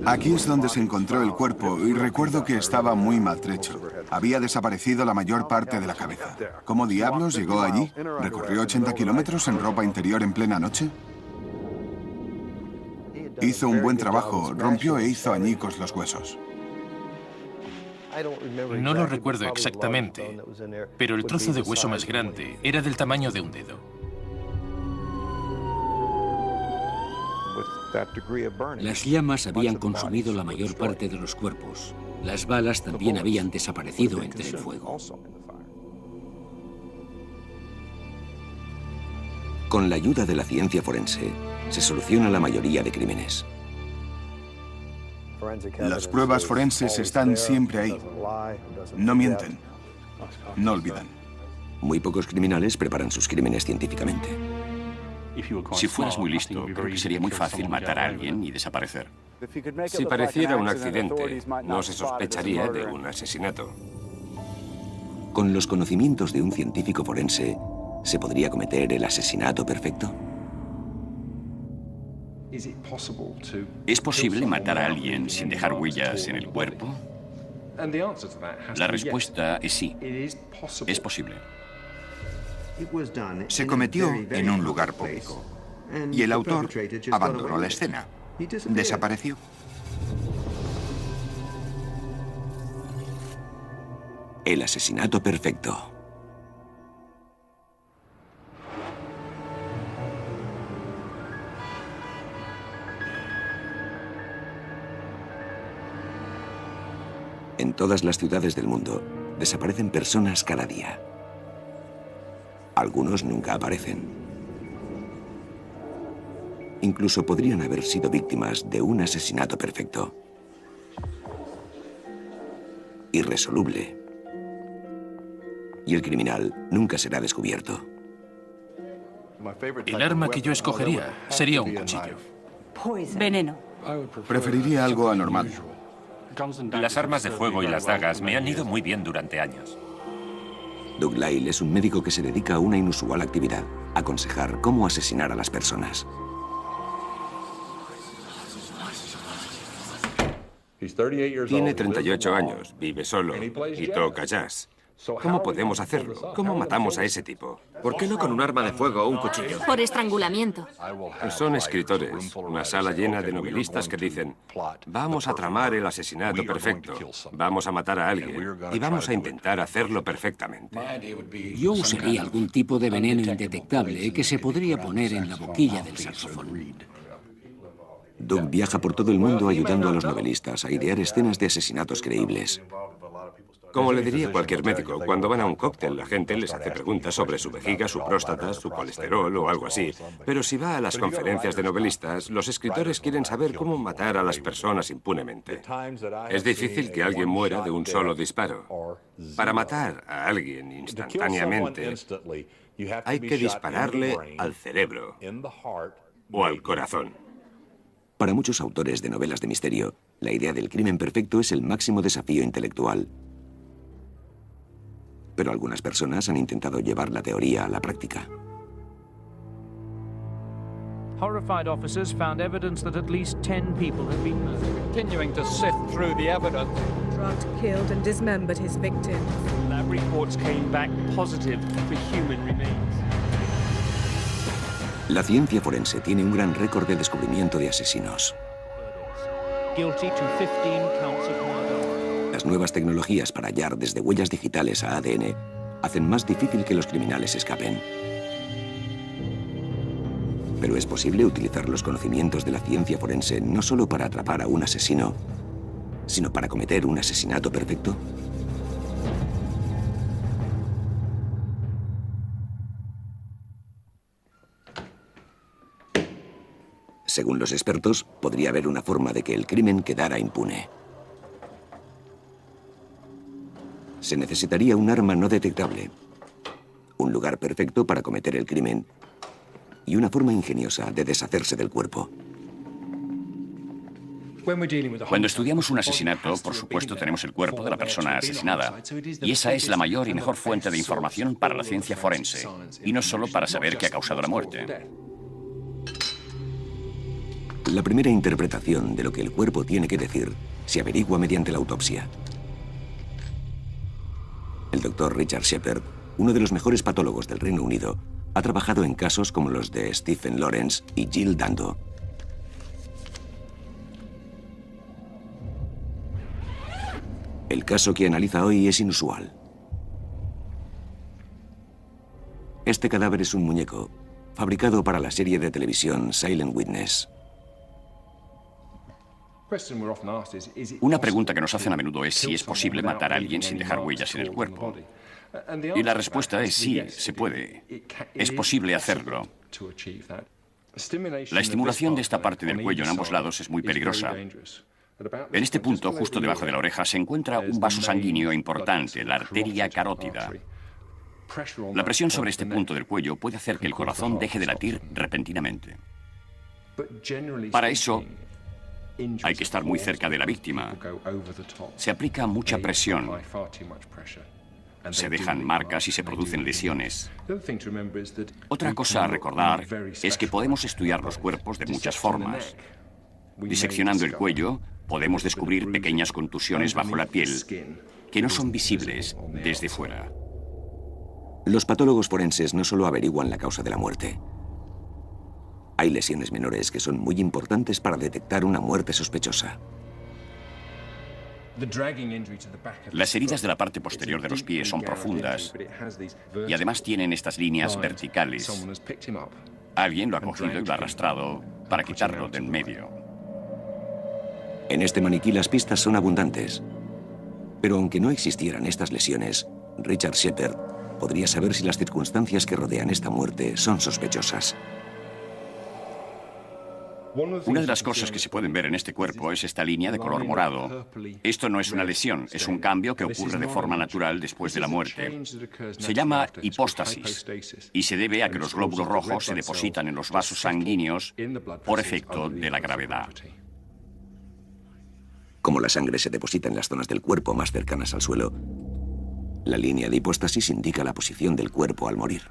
Aquí es donde se encontró el cuerpo y recuerdo que estaba muy maltrecho. Había desaparecido la mayor parte de la cabeza. ¿Cómo diablos llegó allí? ¿Recorrió 80 kilómetros en ropa interior en plena noche? Hizo un buen trabajo, rompió e hizo añicos los huesos. No lo recuerdo exactamente, pero el trozo de hueso más grande era del tamaño de un dedo. Las llamas habían consumido la mayor parte de los cuerpos. Las balas también habían desaparecido entre el fuego. Con la ayuda de la ciencia forense, se soluciona la mayoría de crímenes. Las pruebas forenses están siempre ahí. No mienten. No olvidan. Muy pocos criminales preparan sus crímenes científicamente. Si fueras muy listo, creo que sería muy fácil matar a alguien y desaparecer. Si pareciera un accidente, no se sospecharía de un asesinato. Con los conocimientos de un científico forense, ¿se podría cometer el asesinato perfecto? ¿Es posible matar a alguien sin dejar huellas en el cuerpo? La respuesta es sí. Es posible. Se cometió en un lugar público y el autor abandonó la escena. Desapareció. El asesinato perfecto. En todas las ciudades del mundo desaparecen personas cada día. Algunos nunca aparecen. Incluso podrían haber sido víctimas de un asesinato perfecto. Irresoluble. Y el criminal nunca será descubierto. El arma que yo escogería sería un cuchillo. Veneno. Preferiría algo anormal. Las armas de fuego y las dagas me han ido muy bien durante años. Doug Lyle es un médico que se dedica a una inusual actividad: aconsejar cómo asesinar a las personas. Tiene 38 años, vive solo y toca jazz. ¿Cómo podemos hacerlo? ¿Cómo matamos a ese tipo? ¿Por qué no con un arma de fuego o un cuchillo? Por estrangulamiento. Son escritores, una sala llena de novelistas que dicen: vamos a tramar el asesinato perfecto, vamos a matar a alguien y vamos a intentar hacerlo perfectamente. Yo usaría algún tipo de veneno indetectable que se podría poner en la boquilla del saxofón. Doug viaja por todo el mundo ayudando a los novelistas a idear escenas de asesinatos creíbles. Como le diría cualquier médico, cuando van a un cóctel la gente les hace preguntas sobre su vejiga, su próstata, su colesterol o algo así. Pero si va a las conferencias de novelistas, los escritores quieren saber cómo matar a las personas impunemente. Es difícil que alguien muera de un solo disparo. Para matar a alguien instantáneamente, hay que dispararle al cerebro o al corazón. Para muchos autores de novelas de misterio, la idea del crimen perfecto es el máximo desafío intelectual. Pero algunas personas han intentado llevar la teoría a la práctica. Horrified officers found evidence that at least 10 people had been murdered. Continuing to sift through the evidence. Drugged, killed and dismembered his victims. Lab reports came back positive for human remains. La ciencia forense tiene un gran récord de descubrimiento de asesinos. Guilty to 15 counts of murder. Las nuevas tecnologías para hallar desde huellas digitales a ADN hacen más difícil que los criminales escapen. Pero es posible utilizar los conocimientos de la ciencia forense no solo para atrapar a un asesino, sino para cometer un asesinato perfecto. Según los expertos, podría haber una forma de que el crimen quedara impune. Se necesitaría un arma no detectable, un lugar perfecto para cometer el crimen y una forma ingeniosa de deshacerse del cuerpo. Cuando estudiamos un asesinato, por supuesto tenemos el cuerpo de la persona asesinada. Y esa es la mayor y mejor fuente de información para la ciencia forense. Y no solo para saber qué ha causado la muerte. La primera interpretación de lo que el cuerpo tiene que decir se averigua mediante la autopsia. El doctor Richard Shepard, uno de los mejores patólogos del Reino Unido, ha trabajado en casos como los de Stephen Lawrence y Jill Dando. El caso que analiza hoy es inusual. Este cadáver es un muñeco, fabricado para la serie de televisión Silent Witness. Una pregunta que nos hacen a menudo es si es posible matar a alguien sin dejar huellas en el cuerpo. Y la respuesta es sí, se puede. Es posible hacerlo. La estimulación de esta parte del cuello en ambos lados es muy peligrosa. En este punto, justo debajo de la oreja, se encuentra un vaso sanguíneo importante, la arteria carótida. La presión sobre este punto del cuello puede hacer que el corazón deje de latir repentinamente. Para eso, hay que estar muy cerca de la víctima. Se aplica mucha presión. Se dejan marcas y se producen lesiones. Otra cosa a recordar es que podemos estudiar los cuerpos de muchas formas. Diseccionando el cuello, podemos descubrir pequeñas contusiones bajo la piel que no son visibles desde fuera. Los patólogos forenses no solo averiguan la causa de la muerte. Hay lesiones menores que son muy importantes para detectar una muerte sospechosa. Las heridas de la parte posterior de los pies son profundas y además tienen estas líneas verticales. Alguien lo ha cogido y lo ha arrastrado para quitarlo del medio. En este maniquí las pistas son abundantes. Pero aunque no existieran estas lesiones, Richard Shepard podría saber si las circunstancias que rodean esta muerte son sospechosas. Una de las cosas que se pueden ver en este cuerpo es esta línea de color morado. Esto no es una lesión, es un cambio que ocurre de forma natural después de la muerte. Se llama hipóstasis y se debe a que los glóbulos rojos se depositan en los vasos sanguíneos por efecto de la gravedad. Como la sangre se deposita en las zonas del cuerpo más cercanas al suelo, la línea de hipóstasis indica la posición del cuerpo al morir.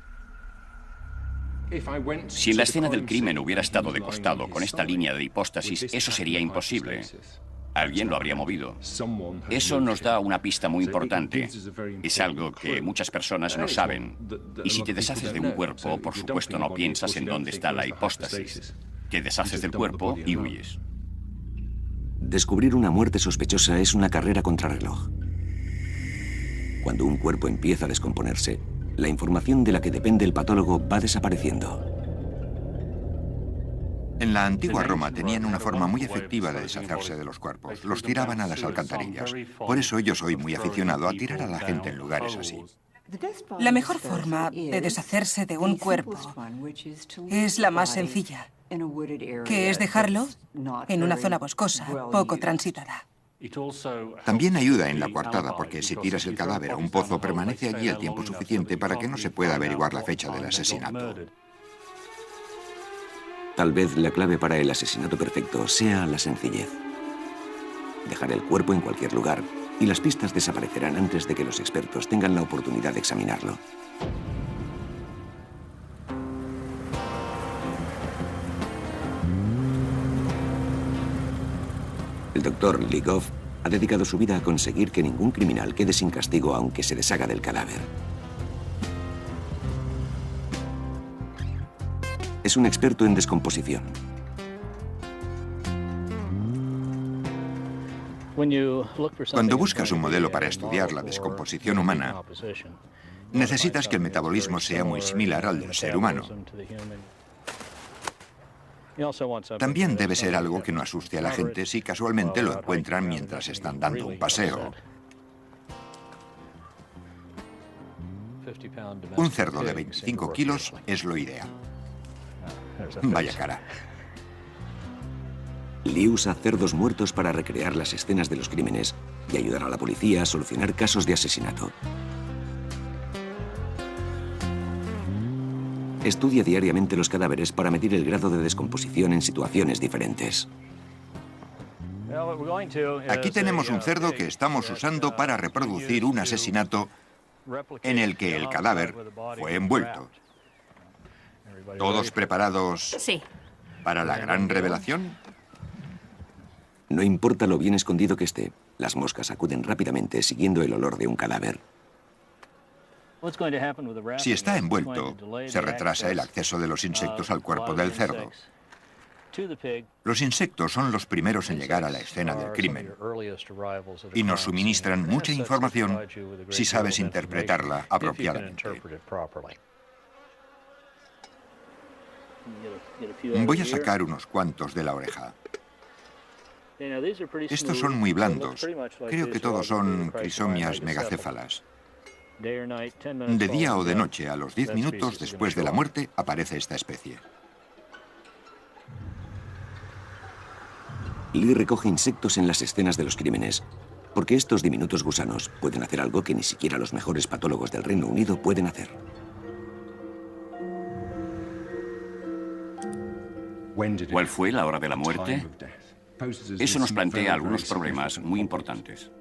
Si en la escena del crimen hubiera estado de costado con esta línea de hipóstasis, eso sería imposible. Alguien lo habría movido. Eso nos da una pista muy importante. Es algo que muchas personas no saben. Y si te deshaces de un cuerpo, por supuesto no piensas en dónde está la hipóstasis. Te deshaces del cuerpo y huyes. Descubrir una muerte sospechosa es una carrera contrarreloj. Cuando un cuerpo empieza a descomponerse, la información de la que depende el patólogo va desapareciendo. En la antigua Roma tenían una forma muy efectiva de deshacerse de los cuerpos. Los tiraban a las alcantarillas. Por eso yo soy muy aficionado a tirar a la gente en lugares así. La mejor forma de deshacerse de un cuerpo es la más sencilla, que es dejarlo en una zona boscosa, poco transitada. También ayuda en la coartada, porque si tiras el cadáver a un pozo, permanece allí el tiempo suficiente para que no se pueda averiguar la fecha del asesinato. Tal vez la clave para el asesinato perfecto sea la sencillez. Dejar el cuerpo en cualquier lugar y las pistas desaparecerán antes de que los expertos tengan la oportunidad de examinarlo. El doctor Lee Goff ha dedicado su vida a conseguir que ningún criminal quede sin castigo aunque se deshaga del cadáver. Es un experto en descomposición. Cuando buscas un modelo para estudiar la descomposición humana, necesitas que el metabolismo sea muy similar al del ser humano. También debe ser algo que no asuste a la gente si casualmente lo encuentran mientras están dando un paseo. Un cerdo de 25 kilos es lo ideal. Vaya cara. Lee usa cerdos muertos para recrear las escenas de los crímenes y ayudar a la policía a solucionar casos de asesinato. Estudia diariamente los cadáveres para medir el grado de descomposición en situaciones diferentes. Aquí tenemos un cerdo que estamos usando para reproducir un asesinato en el que el cadáver fue envuelto. ¿Todos preparados Sí. para la gran revelación? No importa lo bien escondido que esté, las moscas acuden rápidamente siguiendo el olor de un cadáver. Si está envuelto, se retrasa el acceso de los insectos al cuerpo del cerdo. Los insectos son los primeros en llegar a la escena del crimen y nos suministran mucha información si sabes interpretarla apropiadamente. Voy a sacar unos cuantos de la oreja. Estos son muy blandos. Creo que todos son crisomias megacéfalas. De día o de noche, a los 10 minutos después de la muerte, aparece esta especie. Lee recoge insectos en las escenas de los crímenes, porque estos diminutos gusanos pueden hacer algo que ni siquiera los mejores patólogos del Reino Unido pueden hacer. ¿Cuál fue la hora de la muerte? Eso nos plantea algunos problemas muy importantes.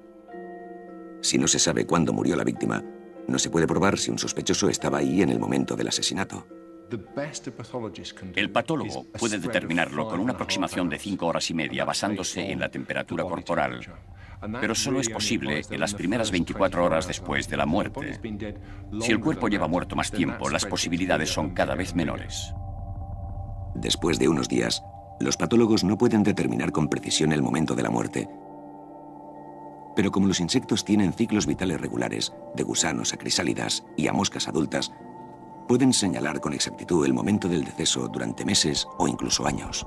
Si no se sabe cuándo murió la víctima, no se puede probar si un sospechoso estaba ahí en el momento del asesinato. El patólogo puede determinarlo con una aproximación de 5 horas y media basándose en la temperatura corporal, pero solo es posible en las primeras 24 horas después de la muerte. Si el cuerpo lleva muerto más tiempo, las posibilidades son cada vez menores. Después de unos días, los patólogos no pueden determinar con precisión el momento de la muerte. Pero como los insectos tienen ciclos vitales regulares, de gusanos a crisálidas y a moscas adultas, pueden señalar con exactitud el momento del deceso durante meses o incluso años.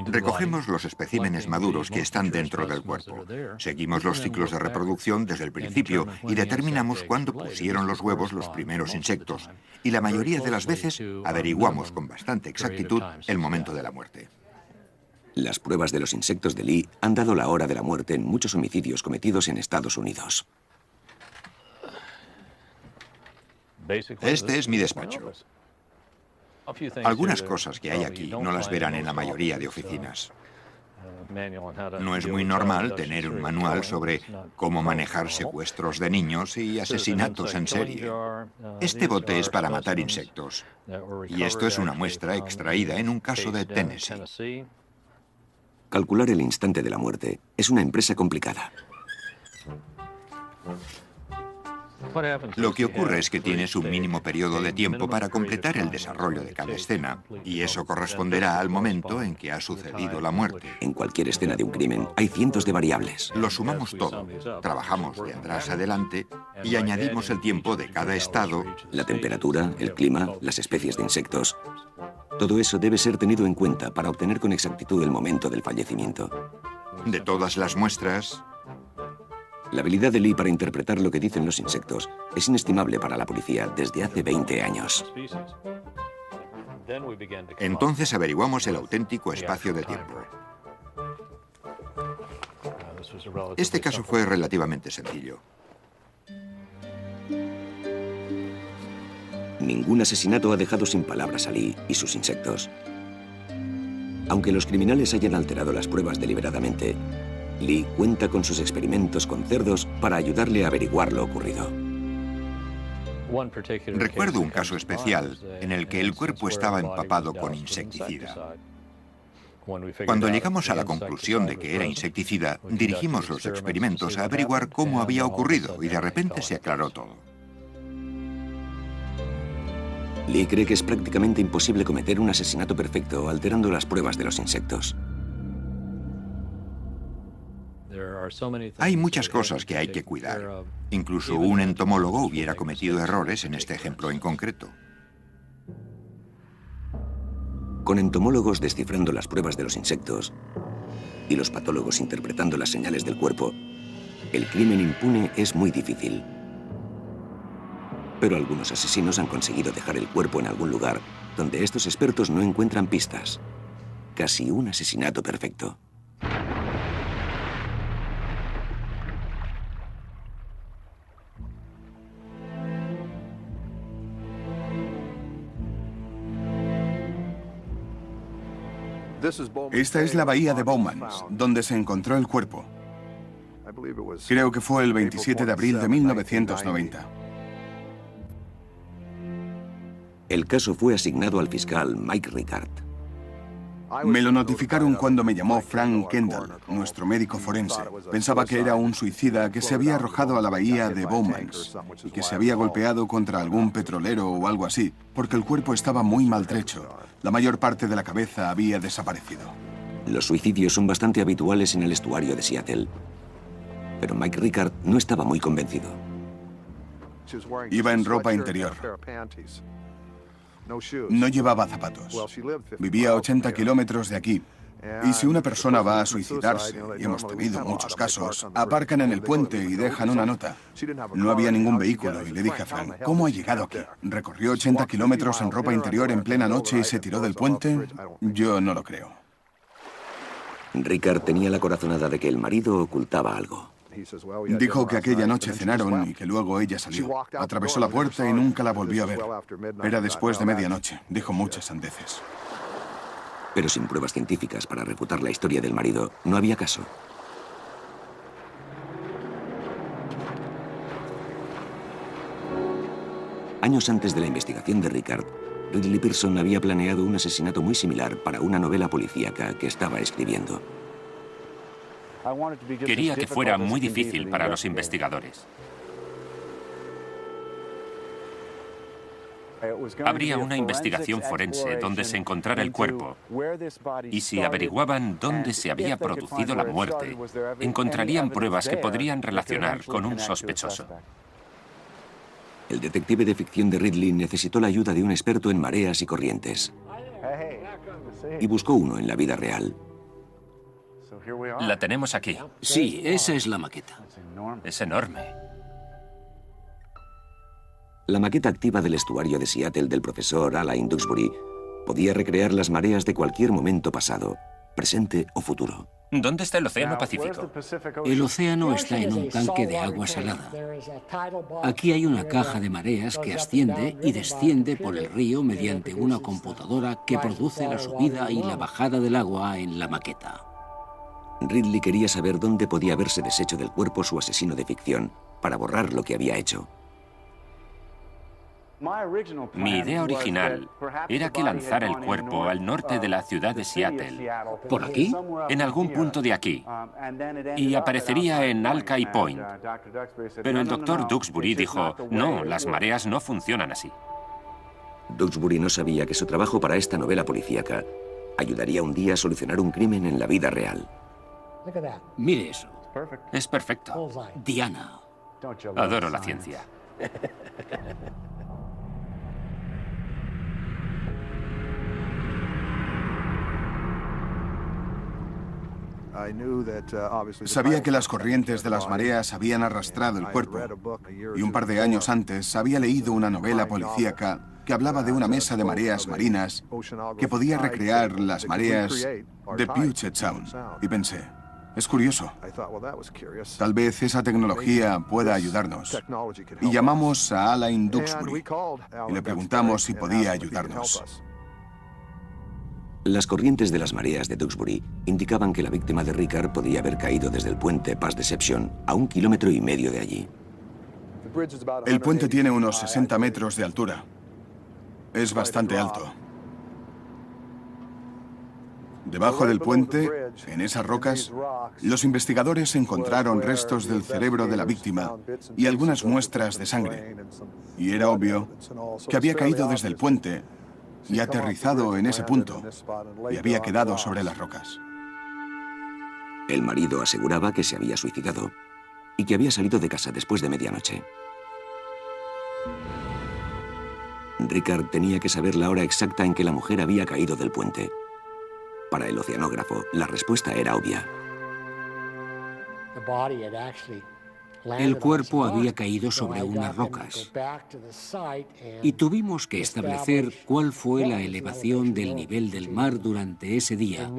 Recogemos los especímenes maduros que están dentro del cuerpo. Seguimos los ciclos de reproducción desde el principio y determinamos cuándo pusieron los huevos los primeros insectos. Y la mayoría de las veces averiguamos con bastante exactitud el momento de la muerte. Las pruebas de los insectos de Lee han dado la hora de la muerte en muchos homicidios cometidos en Estados Unidos. Este es mi despacho. Algunas cosas que hay aquí no las verán en la mayoría de oficinas. No es muy normal tener un manual sobre cómo manejar secuestros de niños y asesinatos en serie. Este bote es para matar insectos. Y esto es una muestra extraída en un caso de Tennessee. Calcular el instante de la muerte es una empresa complicada. Lo que ocurre es que tienes un mínimo periodo de tiempo para completar el desarrollo de cada escena, y eso corresponderá al momento en que ha sucedido la muerte. En cualquier escena de un crimen hay cientos de variables. Lo sumamos todo, trabajamos de atrás adelante y añadimos el tiempo de cada estado, la temperatura, el clima, las especies de insectos. Todo eso debe ser tenido en cuenta para obtener con exactitud el momento del fallecimiento. De todas las muestras, la habilidad de Lee para interpretar lo que dicen los insectos es inestimable para la policía desde hace 20 años. Entonces averiguamos el auténtico espacio de tiempo. Este caso fue relativamente sencillo. Ningún asesinato ha dejado sin palabras a Lee y sus insectos. Aunque los criminales hayan alterado las pruebas deliberadamente, Lee cuenta con sus experimentos con cerdos para ayudarle a averiguar lo ocurrido. Recuerdo un caso especial en el que el cuerpo estaba empapado con insecticida. Cuando llegamos a la conclusión de que era insecticida, dirigimos los experimentos a averiguar cómo había ocurrido y de repente se aclaró todo. Lee cree que es prácticamente imposible cometer un asesinato perfecto alterando las pruebas de los insectos. Hay muchas cosas que hay que cuidar. Incluso un entomólogo hubiera cometido errores en este ejemplo en concreto. Con entomólogos descifrando las pruebas de los insectos y los patólogos interpretando las señales del cuerpo, el crimen impune es muy difícil. Pero algunos asesinos han conseguido dejar el cuerpo en algún lugar donde estos expertos no encuentran pistas. Casi un asesinato perfecto. Esta es la bahía de Bowmans, donde se encontró el cuerpo. Creo que fue el 27 de abril de 1990. El caso fue asignado al fiscal Mike Ricard. Me lo notificaron cuando me llamó Frank Kendall, nuestro médico forense. Pensaba que era un suicida que se había arrojado a la bahía de Bowmans y que se había golpeado contra algún petrolero o algo así, porque el cuerpo estaba muy maltrecho. La mayor parte de la cabeza había desaparecido. Los suicidios son bastante habituales en el estuario de Seattle, pero Mike Rickard no estaba muy convencido. Iba en ropa interior. No llevaba zapatos. Vivía a 80 kilómetros de aquí. Y si una persona va a suicidarse, y hemos tenido muchos casos, aparcan en el puente y dejan una nota. No había ningún vehículo y le dije a Frank, ¿cómo ha llegado aquí? ¿Recorrió 80 kilómetros en ropa interior en plena noche y se tiró del puente? Yo no lo creo. Rickard tenía la corazonada de que el marido ocultaba algo. Dijo que aquella noche cenaron y que luego ella salió. Atravesó la puerta y nunca la volvió a ver. Era después de medianoche. Dijo muchas sandeces. Pero sin pruebas científicas para refutar la historia del marido, no había caso. Años antes de la investigación de Rickard, Ridley Pearson había planeado un asesinato muy similar para una novela policíaca que estaba escribiendo. Quería que fuera muy difícil para los investigadores. Habría una investigación forense donde se encontrara el cuerpo y si averiguaban dónde se había producido la muerte, encontrarían pruebas que podrían relacionar con un sospechoso. El detective de ficción de Ridley necesitó la ayuda de un experto en mareas y corrientes. Y buscó uno en la vida real. La tenemos aquí. Sí, esa es la maqueta. Es enorme. La maqueta activa del estuario de Seattle del profesor Alain Duxbury podía recrear las mareas de cualquier momento pasado, presente o futuro. ¿Dónde está el Océano Pacífico? El océano está en un tanque de agua salada. Aquí hay una caja de mareas que asciende y desciende por el río mediante una computadora que produce la subida y la bajada del agua en la maqueta. Ridley quería saber dónde podía haberse deshecho del cuerpo su asesino de ficción para borrar lo que había hecho. Mi idea original era que lanzara el cuerpo al norte de la ciudad de Seattle. ¿Por aquí? En algún punto de aquí. Y aparecería en Alki Point. Pero el doctor Duxbury dijo, no, las mareas no funcionan así. Duxbury no sabía que su trabajo para esta novela policíaca ayudaría un día a solucionar un crimen en la vida real. Mire eso. Es perfecto. Diana. Adoro la ciencia. Sabía que las corrientes de las mareas habían arrastrado el cuerpo, y un par de años antes había leído una novela policíaca que hablaba de una mesa de mareas marinas que podía recrear las mareas de Puget Sound. Y pensé, es curioso. Tal vez esa tecnología pueda ayudarnos. Y llamamos a Alain Duxbury y le preguntamos si podía ayudarnos. Las corrientes de las mareas de Duxbury indicaban que la víctima de Rickard podía haber caído desde el puente Pass Deception a 1,5 kilómetros de allí. El puente tiene unos 60 metros de altura. Es bastante alto. Debajo del puente, en esas rocas, los investigadores encontraron restos del cerebro de la víctima y algunas muestras de sangre. Y era obvio que había caído desde el puente y aterrizado en ese punto, y había quedado sobre las rocas. El marido aseguraba que se había suicidado y que había salido de casa después de medianoche. Rickard tenía que saber la hora exacta en que la mujer había caído del puente. Para el oceanógrafo, la respuesta era obvia. El cuerpo había caído sobre unas rocas y tuvimos que establecer cuál fue la elevación del nivel del mar durante ese día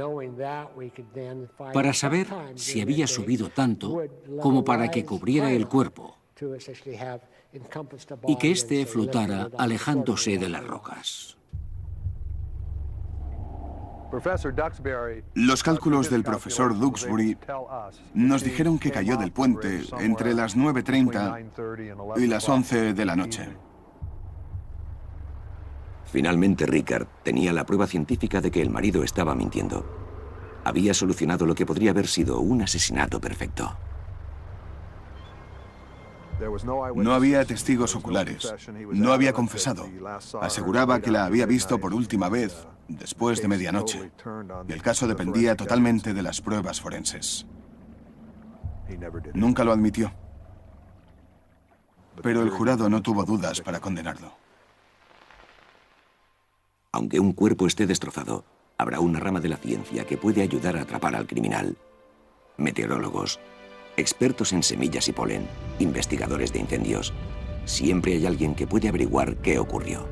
para saber si había subido tanto como para que cubriera el cuerpo y que éste flotara alejándose de las rocas. Los cálculos del profesor Duxbury nos dijeron que cayó del puente entre las 9:30 y las 11 de la noche. Finalmente, Rickard tenía la prueba científica de que el marido estaba mintiendo. Había solucionado lo que podría haber sido un asesinato perfecto. No había testigos oculares. No había confesado. Aseguraba que la había visto por última vez después de medianoche. Y el caso dependía totalmente de las pruebas forenses. Nunca lo admitió. Pero el jurado no tuvo dudas para condenarlo. Aunque un cuerpo esté destrozado, habrá una rama de la ciencia que puede ayudar a atrapar al criminal. Meteorólogos, expertos en semillas y polen, investigadores de incendios. Siempre hay alguien que puede averiguar qué ocurrió.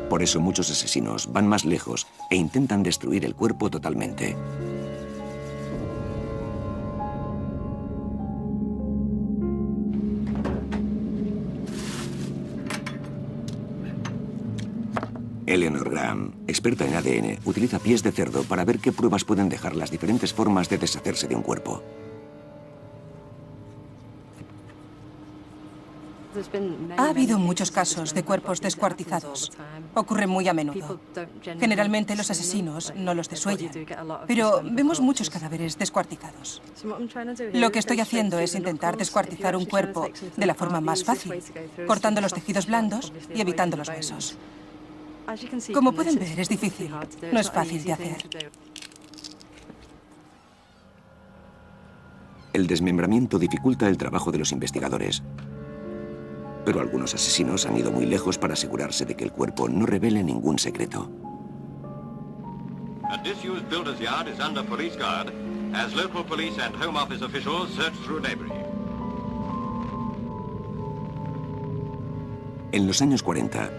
Por eso muchos asesinos van más lejos e intentan destruir el cuerpo totalmente. Eleanor Graham, experta en ADN, utiliza pies de cerdo para ver qué pruebas pueden dejar las diferentes formas de deshacerse de un cuerpo. Ha habido muchos casos de cuerpos descuartizados. Ocurre muy a menudo. Generalmente los asesinos no los desuellan, pero vemos muchos cadáveres descuartizados. Lo que estoy haciendo es intentar descuartizar un cuerpo de la forma más fácil, cortando los tejidos blandos y evitando los huesos. Como pueden ver, es difícil. No es fácil de hacer. El desmembramiento dificulta el trabajo de los investigadores. Pero algunos asesinos han ido muy lejos para asegurarse de que el cuerpo no revele ningún secreto. A disused builder's yard is under police guard as local police and Home Office officials search through debris. En los años 40,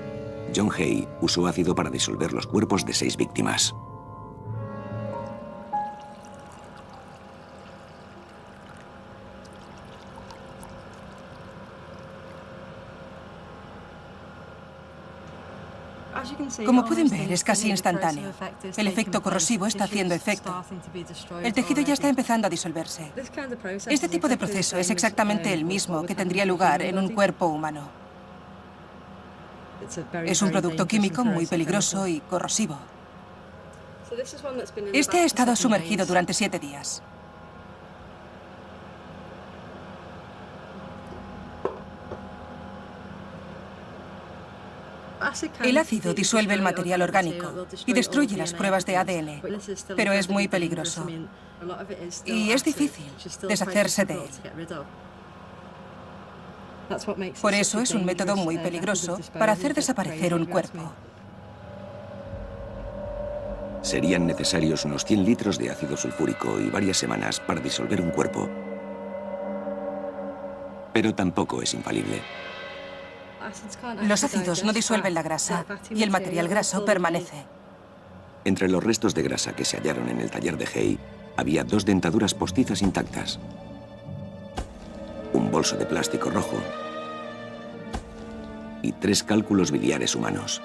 John Hay usó ácido para disolver los cuerpos de 6 víctimas. Como pueden ver, es casi instantáneo. El efecto corrosivo está haciendo efecto. El tejido ya está empezando a disolverse. Este tipo de proceso es exactamente el mismo que tendría lugar en un cuerpo humano. Es un producto químico muy peligroso y corrosivo. Este ha estado sumergido durante 7 días. El ácido disuelve el material orgánico y destruye las pruebas de ADN, pero es muy peligroso. Y es difícil deshacerse de él. Por eso es un método muy peligroso para hacer desaparecer un cuerpo. Serían necesarios unos 100 litros de ácido sulfúrico y varias semanas para disolver un cuerpo. Pero tampoco es infalible. Los ácidos no disuelven la grasa y el material graso permanece. Entre los restos de grasa que se hallaron en el taller de Hay, había 2 dentaduras postizas intactas, un bolso de plástico rojo y 3 cálculos biliares humanos.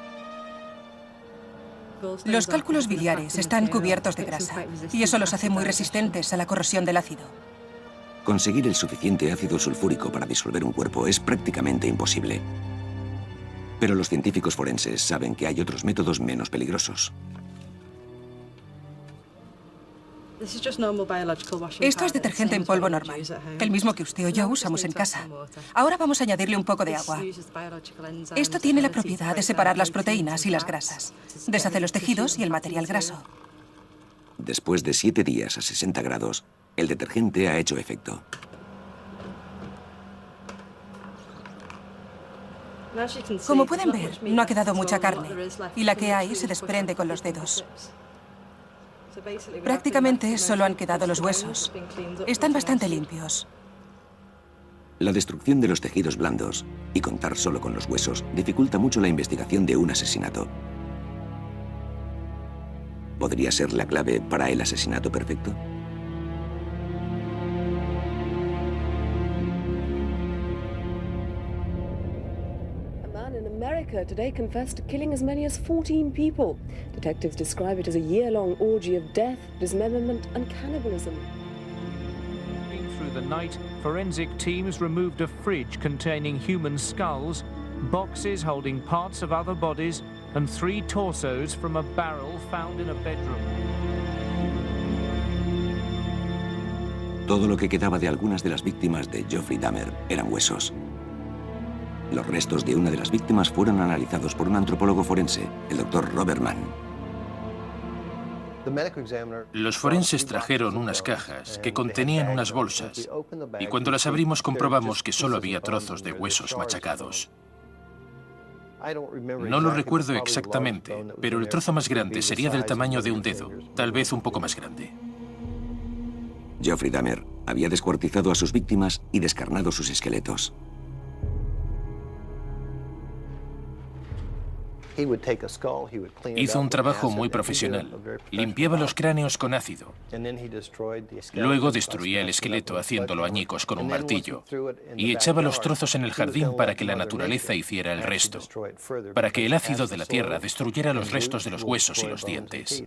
Los cálculos biliares están cubiertos de grasa y eso los hace muy resistentes a la corrosión del ácido. Conseguir el suficiente ácido sulfúrico para disolver un cuerpo es prácticamente imposible. Pero los científicos forenses saben que hay otros métodos menos peligrosos. Esto es detergente en polvo normal, el mismo que usted o yo usamos en casa. Ahora vamos a añadirle un poco de agua. Esto tiene la propiedad de separar las proteínas y las grasas. Deshace los tejidos y el material graso. Después de 7 días a 60 grados, el detergente ha hecho efecto. Como pueden ver, no ha quedado mucha carne, y la que hay se desprende con los dedos. Prácticamente solo han quedado los huesos. Están bastante limpios. La destrucción de los tejidos blandos y contar solo con los huesos dificulta mucho la investigación de un asesinato. ¿Podría ser la clave para el asesinato perfecto? America today confessed to killing as many as 14 people. Detectives describe it as a year-long orgy of death, dismemberment and cannibalism. Through the night, forensic teams removed a fridge containing human skulls, boxes holding parts of other bodies, and 3 torsos from a barrel found in a bedroom. Todo lo que quedaba de algunas de las víctimas de Jeffrey Dahmer eran huesos. Los restos de una de las víctimas fueron analizados por un antropólogo forense, el Dr. Robert Mann. Los forenses trajeron unas cajas que contenían unas bolsas, y cuando las abrimos comprobamos que solo había trozos de huesos machacados. No lo recuerdo exactamente, pero el trozo más grande sería del tamaño de un dedo, tal vez un poco más grande. Jeffrey Dahmer había descuartizado a sus víctimas y descarnado sus esqueletos. Hizo un trabajo muy profesional. Limpiaba los cráneos con ácido. Luego destruía el esqueleto haciéndolo añicos con un martillo y echaba los trozos en el jardín para que la naturaleza hiciera el resto, para que el ácido de la tierra destruyera los restos de los huesos y los dientes.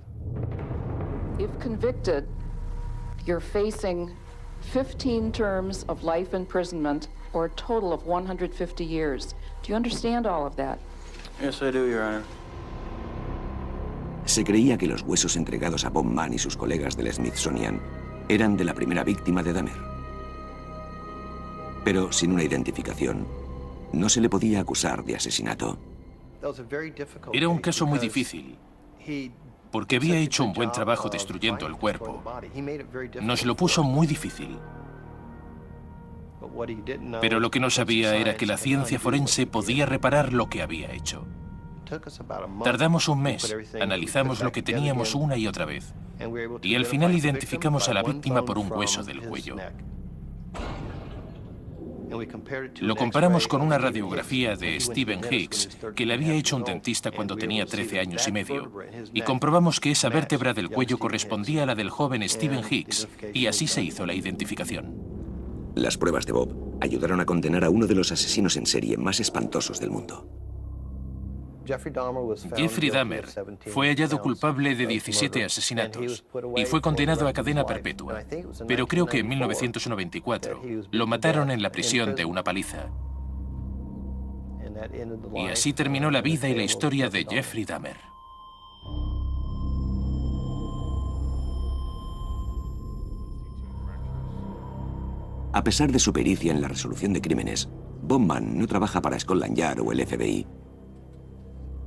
If convicted, you're facing 15 terms of life imprisonment or a total of 150 years. Do you understand all of that? Yes, I do, Your Honor. Se creía que los huesos entregados a Bob Mann y sus colegas del Smithsonian eran de la primera víctima de Dahmer. Pero sin una identificación, no se le podía acusar de asesinato. Era un caso muy difícil, porque había hecho un buen trabajo destruyendo el cuerpo. Nos lo puso muy difícil. Pero lo que no sabía era que la ciencia forense podía reparar lo que había hecho. Tardamos un mes, analizamos lo que teníamos una y otra vez, y al final identificamos a la víctima por un hueso del cuello. Lo comparamos con una radiografía de Stephen Hicks, que le había hecho un dentista cuando tenía 13 años y medio, y comprobamos que esa vértebra del cuello correspondía a la del joven Stephen Hicks, y así se hizo la identificación. Las pruebas de Bob ayudaron a condenar a uno de los asesinos en serie más espantosos del mundo. Jeffrey Dahmer fue hallado culpable de 17 asesinatos y fue condenado a cadena perpetua, pero creo que en 1994 lo mataron en la prisión de una paliza. Y así terminó la vida y la historia de Jeffrey Dahmer. A pesar de su pericia en la resolución de crímenes, Bob Mann no trabaja para Scotland Yard o el FBI,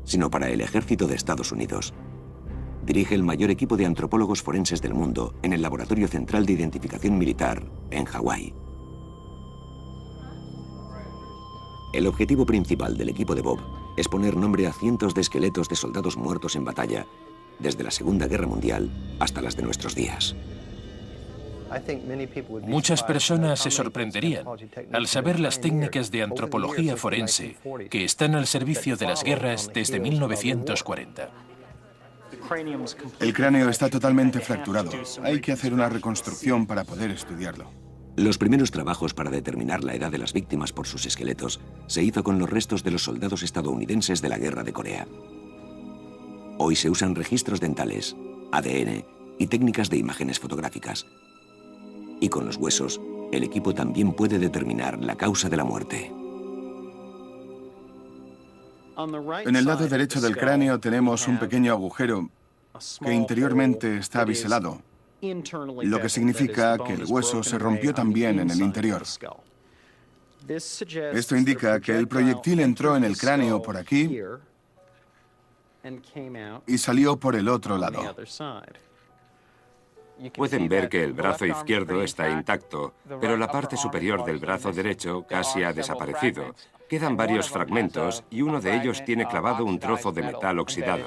sino para el Ejército de Estados Unidos. Dirige el mayor equipo de antropólogos forenses del mundo en el Laboratorio Central de Identificación Militar, en Hawái. El objetivo principal del equipo de Bob es poner nombre a cientos de esqueletos de soldados muertos en batalla, desde la Segunda Guerra Mundial hasta las de nuestros días. Muchas personas se sorprenderían al saber las técnicas de antropología forense que están al servicio de las guerras desde 1940. El cráneo está totalmente fracturado. Hay que hacer una reconstrucción para poder estudiarlo. Los primeros trabajos para determinar la edad de las víctimas por sus esqueletos se hizo con los restos de los soldados estadounidenses de la Guerra de Corea. Hoy se usan registros dentales, ADN y técnicas de imágenes fotográficas. Y con los huesos, el equipo también puede determinar la causa de la muerte. En el lado derecho del cráneo tenemos un pequeño agujero que interiormente está biselado, lo que significa que el hueso se rompió también en el interior. Esto indica que el proyectil entró en el cráneo por aquí y salió por el otro lado. Pueden ver que el brazo izquierdo está intacto, pero la parte superior del brazo derecho casi ha desaparecido. Quedan varios fragmentos y uno de ellos tiene clavado un trozo de metal oxidado.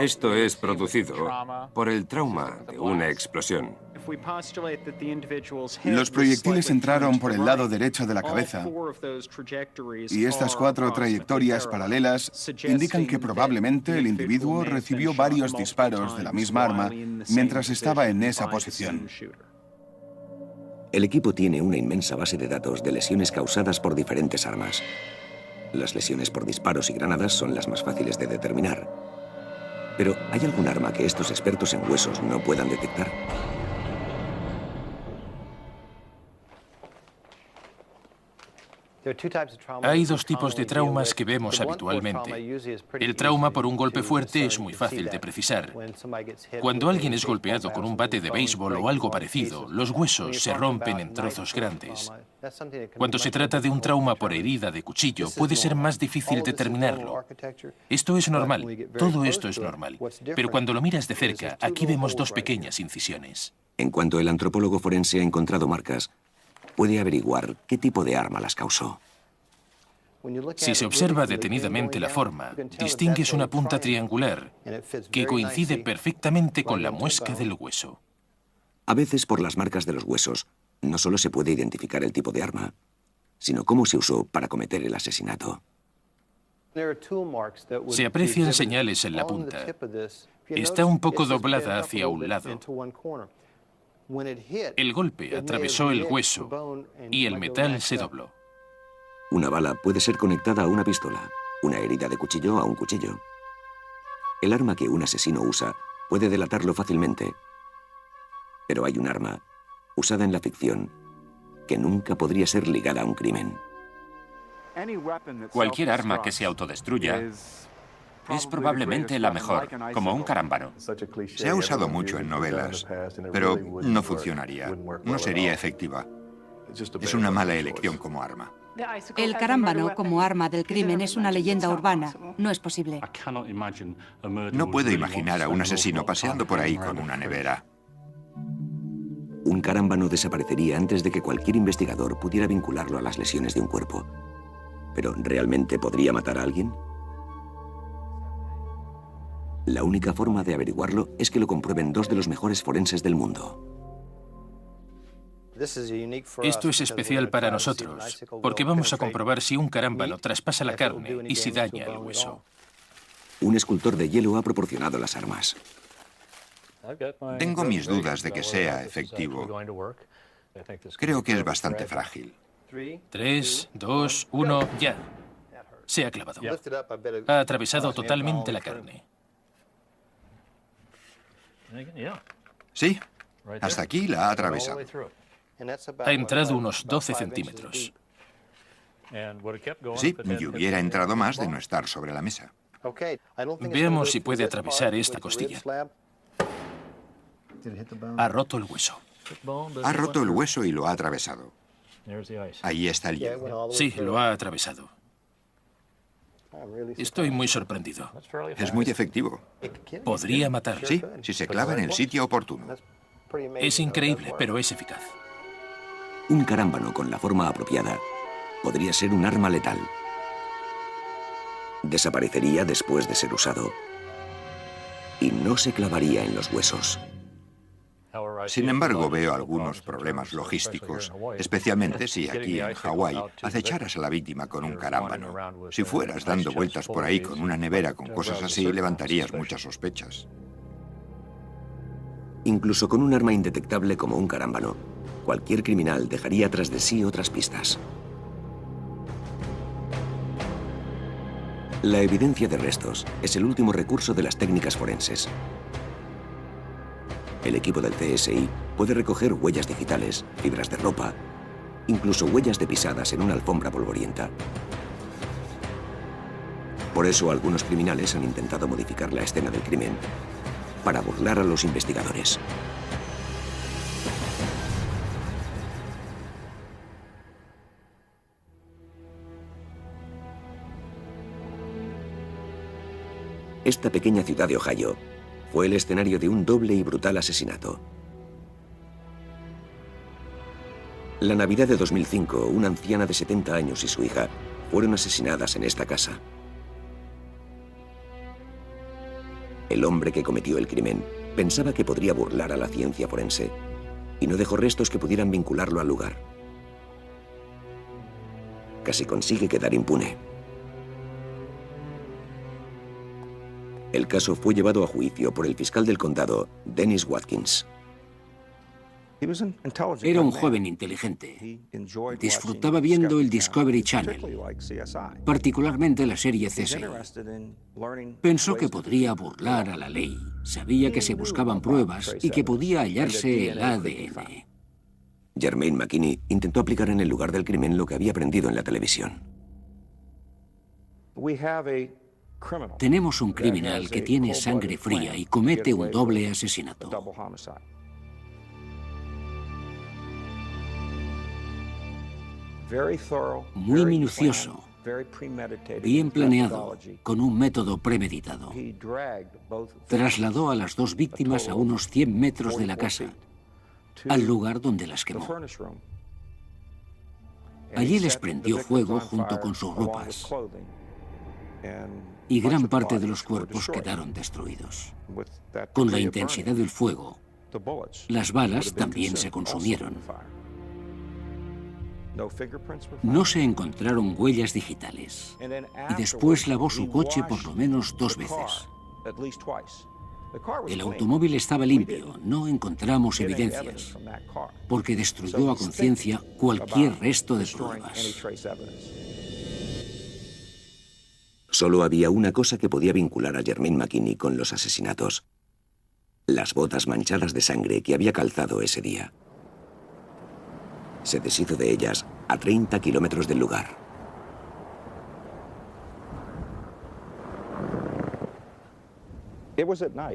Esto es producido por el trauma de una explosión. Los proyectiles entraron por el lado derecho de la cabeza y estas 4 trayectorias paralelas indican que probablemente el individuo recibió varios disparos de la misma arma mientras estaba en esa posición. El equipo tiene una inmensa base de datos de lesiones causadas por diferentes armas. Las lesiones por disparos y granadas son las más fáciles de determinar. Pero ¿hay algún arma que estos expertos en huesos no puedan detectar? Hay dos tipos de traumas que vemos habitualmente. El trauma por un golpe fuerte es muy fácil de precisar. Cuando alguien es golpeado con un bate de béisbol o algo parecido, los huesos se rompen en trozos grandes. Cuando se trata de un trauma por herida de cuchillo, puede ser más difícil determinarlo. Esto es normal, todo esto es normal. Pero cuando lo miras de cerca, aquí vemos dos pequeñas incisiones. En cuanto el antropólogo forense ha encontrado marcas, puede averiguar qué tipo de arma las causó. Si se observa detenidamente la forma, distingues una punta triangular que coincide perfectamente con la muesca del hueso. A veces, por las marcas de los huesos, no solo se puede identificar el tipo de arma, sino cómo se usó para cometer el asesinato. Se aprecian señales en la punta. Está un poco doblada hacia un lado. El golpe atravesó el hueso y el metal se dobló. Una bala puede ser conectada a una pistola, una herida de cuchillo a un cuchillo. El arma que un asesino usa puede delatarlo fácilmente. Pero hay un arma, usada en la ficción, que nunca podría ser ligada a un crimen. Cualquier arma que se autodestruya es probablemente la mejor, como un carámbano. Se ha usado mucho en novelas, pero no funcionaría. No sería efectiva. Es una mala elección como arma. El carámbano como arma del crimen es una leyenda urbana. No es posible. No puedo imaginar a un asesino paseando por ahí con una nevera. Un carámbano desaparecería antes de que cualquier investigador pudiera vincularlo a las lesiones de un cuerpo. ¿Pero realmente podría matar a alguien? La única forma de averiguarlo es que lo comprueben dos de los mejores forenses del mundo. Esto es especial para nosotros, porque vamos a comprobar si un carámbano traspasa la carne y si daña el hueso. Un escultor de hielo ha proporcionado las armas. Tengo mis dudas de que sea efectivo. Creo que es bastante frágil. 3, 2, 1, ya. Se ha clavado. Ha atravesado totalmente la carne. Sí, hasta aquí la ha atravesado. Ha entrado unos 12 centímetros. Sí, y hubiera entrado más de no estar sobre la mesa. Veamos si puede atravesar esta costilla. Ha roto el hueso. Ha roto el hueso y lo ha atravesado. Ahí está el hielo. Sí, lo ha atravesado. Estoy muy sorprendido. Es muy efectivo. Podría matar. Sí, si se clava en el sitio oportuno. Es increíble, pero es eficaz. Un carámbano con la forma apropiada podría ser un arma letal. Desaparecería después de ser usado y no se clavaría en los huesos. Sin embargo, veo algunos problemas logísticos, especialmente si aquí en Hawái acecharas a la víctima con un carámbano. Si fueras dando vueltas por ahí con una nevera con cosas así, levantarías muchas sospechas. Incluso con un arma indetectable como un carámbano, cualquier criminal dejaría tras de sí otras pistas. La evidencia de restos es el último recurso de las técnicas forenses. El equipo del CSI puede recoger huellas digitales, fibras de ropa, incluso huellas de pisadas en una alfombra polvorienta. Por eso algunos criminales han intentado modificar la escena del crimen para burlar a los investigadores. Esta pequeña ciudad de Ohio fue el escenario de un doble y brutal asesinato. La Navidad de 2005, una anciana de 70 años y su hija fueron asesinadas en esta casa. El hombre que cometió el crimen pensaba que podría burlar a la ciencia forense y no dejó restos que pudieran vincularlo al lugar. Casi consigue quedar impune. El caso fue llevado a juicio por el fiscal del condado, Dennis Watkins. Era un joven inteligente. Disfrutaba viendo el Discovery Channel, particularmente la serie CSI. Pensó que podría burlar a la ley. Sabía que se buscaban pruebas y que podía hallarse el ADN. Jermaine McKinney intentó aplicar en el lugar del crimen lo que había aprendido en la televisión. Tenemos un criminal que tiene sangre fría y comete un doble asesinato. Muy minucioso, bien planeado, con un método premeditado. Trasladó a las dos víctimas a unos 100 metros de la casa, al lugar donde las quemó. Allí les prendió fuego junto con sus ropas, y gran parte de los cuerpos quedaron destruidos. Con la intensidad del fuego, las balas también se consumieron. No se encontraron huellas digitales, y después lavó su coche por lo menos 2 veces. El automóvil estaba limpio, no encontramos evidencias, porque destruyó a conciencia cualquier resto de pruebas. Solo había una cosa que podía vincular a Jermaine McKinney con los asesinatos: las botas manchadas de sangre que había calzado ese día. Se deshizo de ellas a 30 kilómetros del lugar.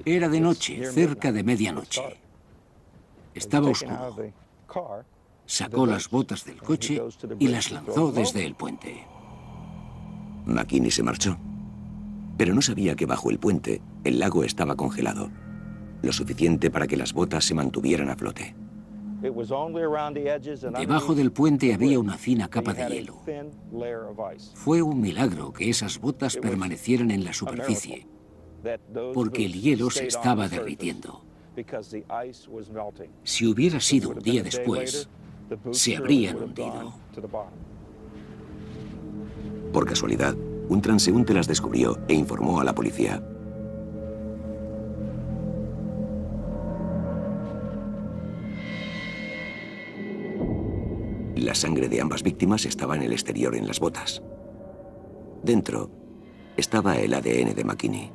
Era de noche, cerca de medianoche. Estaba oscuro. Sacó las botas del coche y las lanzó desde el puente. McKinney se marchó, pero no sabía que bajo el puente el lago estaba congelado, lo suficiente para que las botas se mantuvieran a flote. Debajo del puente había una fina capa de hielo. Fue un milagro que esas botas permanecieran en la superficie, porque el hielo se estaba derritiendo. Si hubiera sido un día después, se habrían hundido. Por casualidad, un transeúnte las descubrió e informó a la policía. La sangre de ambas víctimas estaba en el exterior en las botas. Dentro estaba el ADN de McKinney.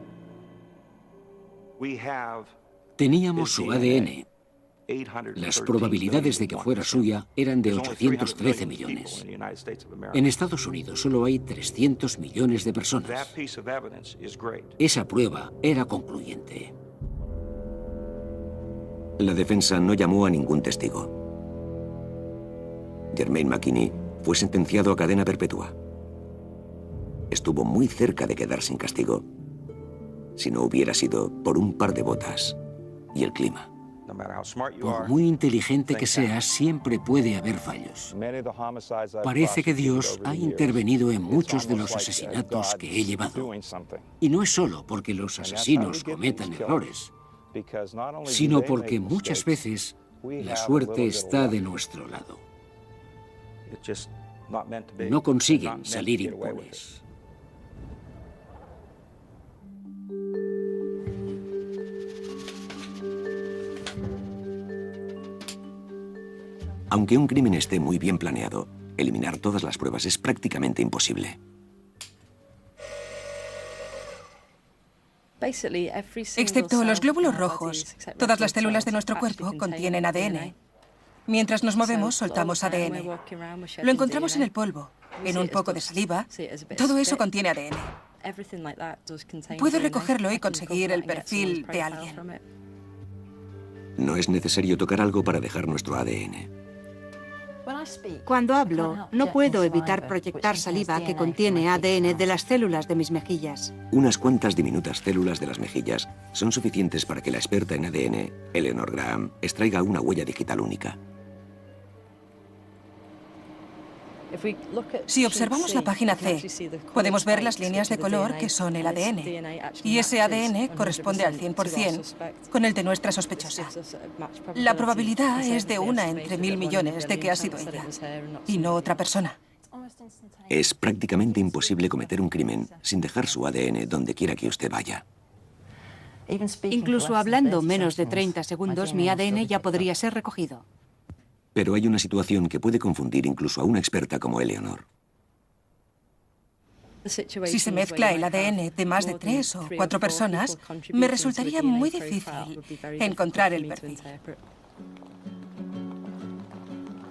Teníamos su ADN. Las probabilidades de que fuera suya eran de 813 millones. En Estados Unidos solo hay 300 millones de personas. Esa prueba era concluyente. La defensa no llamó a ningún testigo. Jermaine McKinney fue sentenciado a cadena perpetua. Estuvo muy cerca de quedar sin castigo, si no hubiera sido por un par de botas y el clima. Por muy inteligente que seas, siempre puede haber fallos. Parece que Dios ha intervenido en muchos de los asesinatos que he llevado. Y no es solo porque los asesinos cometan errores, sino porque muchas veces la suerte está de nuestro lado. No consiguen salir impunes. Aunque un crimen esté muy bien planeado, eliminar todas las pruebas es prácticamente imposible. Excepto los glóbulos rojos, todas las células de nuestro cuerpo contienen ADN. Mientras nos movemos, soltamos ADN. Lo encontramos en el polvo, en un poco de saliva. Todo eso contiene ADN. Puedo recogerlo y conseguir el perfil de alguien. No es necesario tocar algo para dejar nuestro ADN. Cuando hablo, no puedo evitar proyectar saliva que contiene ADN de las células de mis mejillas. Unas cuantas diminutas células de las mejillas son suficientes para que la experta en ADN, Eleanor Graham, extraiga una huella digital única. Si observamos la página C, podemos ver las líneas de color que son el ADN. Y ese ADN corresponde al 100% con el de nuestra sospechosa. La probabilidad es de 1 entre 1000 millones de que ha sido ella, y no otra persona. Es prácticamente imposible cometer un crimen sin dejar su ADN donde quiera que usted vaya. Incluso hablando menos de 30 segundos, mi ADN ya podría ser recogido. Pero hay una situación que puede confundir incluso a una experta como Eleanor. Si se mezcla el ADN de más de 3 o 4 personas, me resultaría muy difícil encontrar el perfil.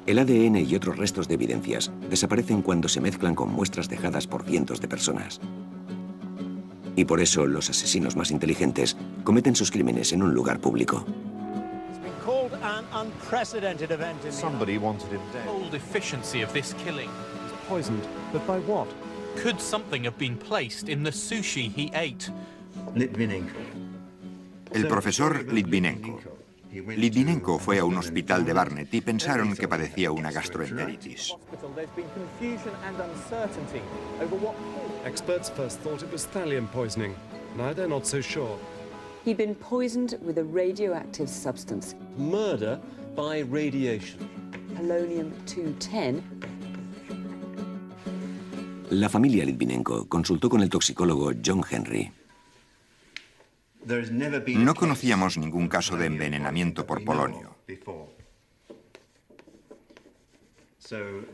El ADN y otros restos de evidencias desaparecen cuando se mezclan con muestras dejadas por cientos de personas. Y por eso los asesinos más inteligentes cometen sus crímenes en un lugar público. Somebody wanted him dead. The whole efficiency of this killing. Poisoned, but by what? Could something have been placed in the sushi he ate? Litvinenko. El profesor Litvinenko. Litvinenko fue a un hospital de Barnet y pensaron que padecía una gastroenteritis. Experts first thought it was thallium poisoning. Now they're not so sure. He'd been poisoned with a radioactive substance. Murder by radiation. Polonium-210. La familia Litvinenko consultó con el toxicólogo John Henry. No conocíamos ningún caso de envenenamiento por polonio.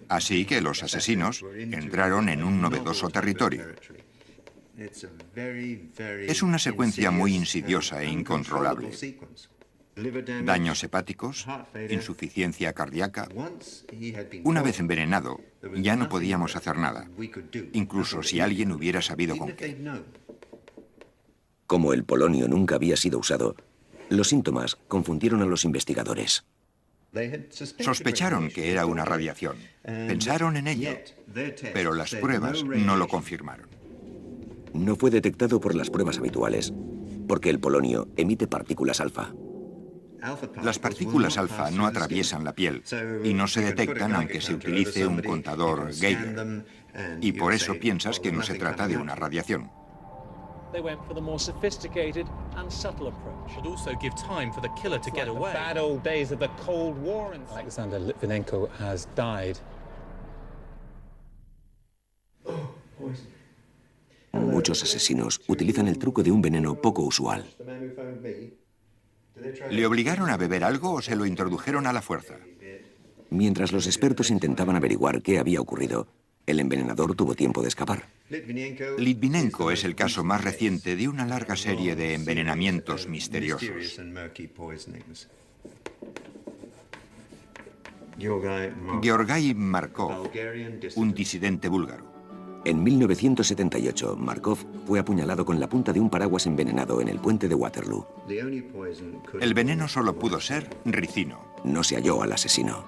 Así que los asesinos entraron en un novedoso territorio. Es una secuencia muy insidiosa e incontrolable. Daños hepáticos, insuficiencia cardíaca. Una vez envenenado, ya no podíamos hacer nada, incluso si alguien hubiera sabido con qué. Como el polonio nunca había sido usado, los síntomas confundieron a los investigadores. Sospecharon que era una radiación. Pensaron en ello, pero las pruebas no lo confirmaron. No fue detectado por las pruebas habituales, porque el polonio emite partículas alfa. Las partículas alfa no atraviesan la piel y no se detectan aunque se utilice un contador Geiger. Y por eso piensas que no se trata de una radiación. They went for the more sophisticated and subtle approach. Would also give time for the killer to get away. The bad old days of the Cold War. Alexander Litvinenko has died. Muchos asesinos utilizan el truco de un veneno poco usual. ¿Le obligaron a beber algo o se lo introdujeron a la fuerza? Mientras los expertos intentaban averiguar qué había ocurrido, el envenenador tuvo tiempo de escapar. Litvinenko es el caso más reciente de una larga serie de envenenamientos misteriosos. Georgai Markov, un disidente búlgaro. En 1978, Markov fue apuñalado con la punta de un paraguas envenenado en el puente de Waterloo. El veneno solo pudo ser ricino. No se halló al asesino.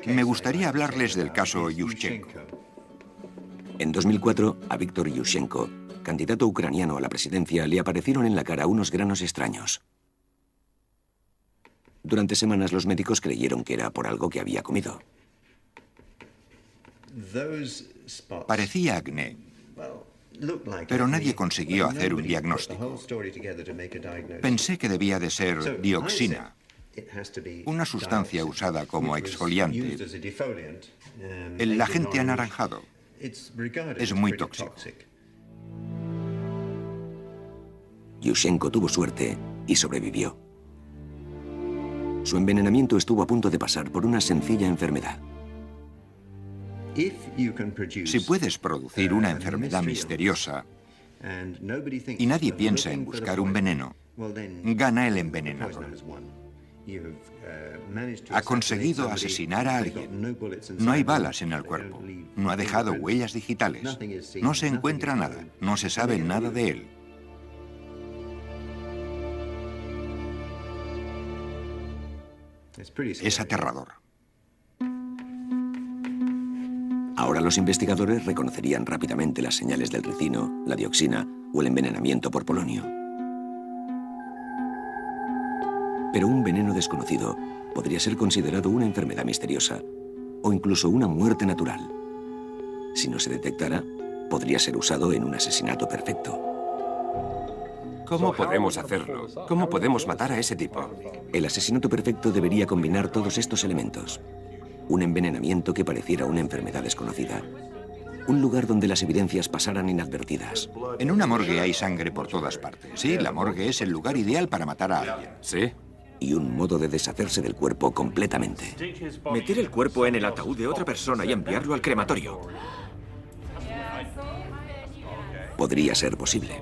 Me gustaría hablarles del caso Yushchenko. En 2004, a Viktor Yushchenko, candidato ucraniano a la presidencia, le aparecieron en la cara unos granos extraños. Durante semanas los médicos creyeron que era por algo que había comido. Parecía acné, pero nadie consiguió hacer un diagnóstico. Pensé que debía de ser dioxina, una sustancia usada como exfoliante. El agente anaranjado es muy tóxico. Yushchenko tuvo suerte y sobrevivió. Su envenenamiento estuvo a punto de pasar por una sencilla enfermedad. Si puedes producir una enfermedad misteriosa y nadie piensa en buscar un veneno, gana el envenenador. Ha conseguido asesinar a alguien. No hay balas en el cuerpo. No ha dejado huellas digitales. No se encuentra nada. No se sabe nada de él. Es aterrador. Ahora los investigadores reconocerían rápidamente las señales del ricino, la dioxina o el envenenamiento por polonio. Pero un veneno desconocido podría ser considerado una enfermedad misteriosa o incluso una muerte natural. Si no se detectara, podría ser usado en un asesinato perfecto. ¿Cómo podemos hacerlo? ¿Cómo podemos matar a ese tipo? El asesinato perfecto debería combinar todos estos elementos. Un envenenamiento que pareciera una enfermedad desconocida. Un lugar donde las evidencias pasaran inadvertidas. En una morgue hay sangre por todas partes. Sí, la morgue es el lugar ideal para matar a alguien. Sí. Y un modo de deshacerse del cuerpo completamente. Meter el cuerpo en el ataúd de otra persona y enviarlo al crematorio. Podría ser posible.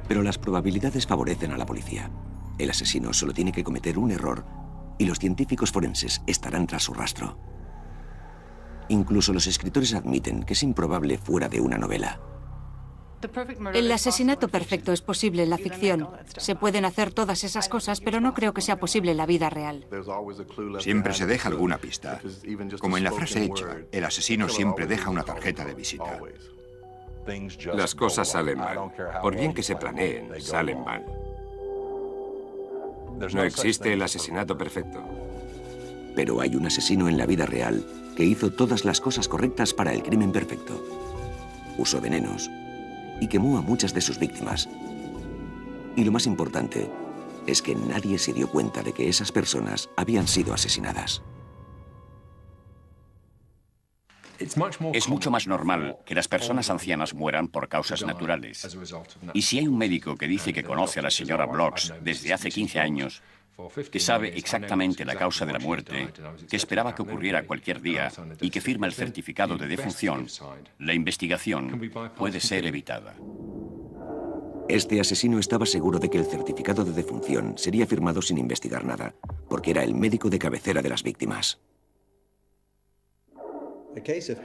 Pero las probabilidades favorecen a la policía. El asesino solo tiene que cometer un error y los científicos forenses estarán tras su rastro. Incluso los escritores admiten que es improbable fuera de una novela. El asesinato perfecto es posible en la ficción. Se pueden hacer todas esas cosas, pero no creo que sea posible en la vida real. Siempre se deja alguna pista. Como en la frase hecha, el asesino siempre deja una tarjeta de visita. Las cosas salen mal. Por bien que se planeen, salen mal. No existe el asesinato perfecto. Pero hay un asesino en la vida real que hizo todas las cosas correctas para el crimen perfecto. Usó venenos y quemó a muchas de sus víctimas. Y lo más importante es que nadie se dio cuenta de que esas personas habían sido asesinadas. Es mucho más normal que las personas ancianas mueran por causas naturales. Y si hay un médico que dice que conoce a la señora Blocks desde hace 15 años, que sabe exactamente la causa de la muerte, que esperaba que ocurriera cualquier día y que firma el certificado de defunción, la investigación puede ser evitada. Este asesino estaba seguro de que el certificado de defunción sería firmado sin investigar nada, porque era el médico de cabecera de las víctimas.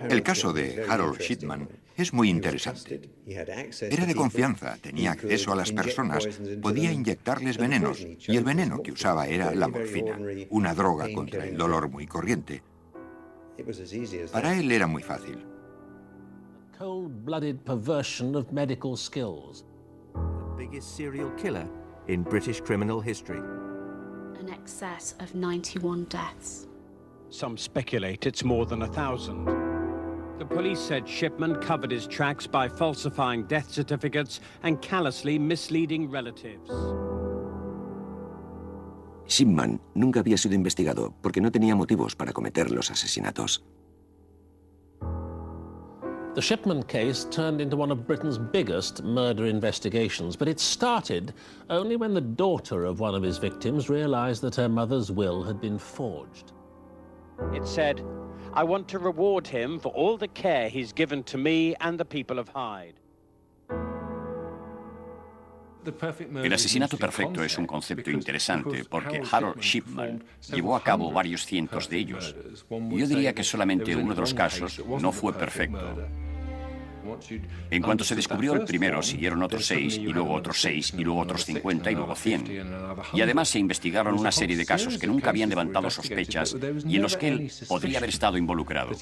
El caso de Harold Shipman es muy interesante. Era de confianza, tenía acceso a las personas, podía inyectarles venenos, y el veneno que usaba era la morfina, una droga contra el dolor muy corriente. Para él era muy fácil. Cold-blooded perversion of medical skills. The biggest serial killer in British criminal history. An excess of 91 deaths. Some speculate it's more than 1,000. The police said Shipman covered his tracks by falsifying death certificates and callously misleading relatives. Shipman nunca había sido investigado porque no tenía motivos para cometer los asesinatos. The Shipman case turned into one of Britain's biggest murder investigations, but it started only when the daughter of one of his victims realized that her mother's will had been forged. It said, "I want to reward him for all the care he's given to me and the people of Hyde." El asesinato perfecto es un concepto interesante porque Harold Shipman llevó a cabo varios cientos de ellos. Yo diría que solamente uno de los casos no fue perfecto. En cuanto se descubrió el primero, siguieron otros 6, y luego otros 6, y luego otros 50, y luego 100. Y además se investigaron una serie de casos que nunca habían levantado sospechas y en los que él podría haber estado involucrado.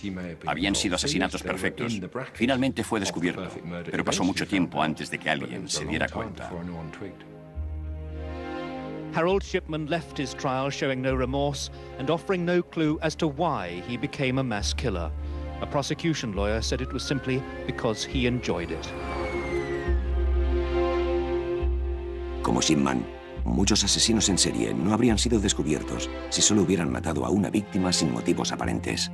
Habían sido asesinatos perfectos. Finalmente fue descubierto, pero pasó mucho tiempo antes de que alguien se diera cuenta. Harold Shipman left his trial showing no remorse and offering no clue as to why he became a mass killer. A prosecution lawyer said it was simply because he enjoyed it. Como Shipman, muchos asesinos en serie no habrían sido descubiertos si solo hubieran matado a una víctima sin motivos aparentes.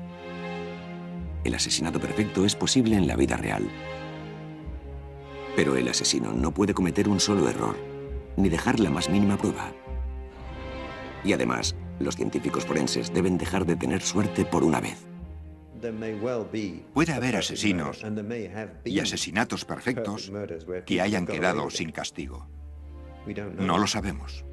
El asesinato perfecto es posible en la vida real. Pero el asesino no puede cometer un solo error, ni dejar la más mínima prueba. Y además, los científicos forenses deben dejar de tener suerte por una vez. Puede haber asesinos y asesinatos perfectos que hayan quedado sin castigo. No lo sabemos.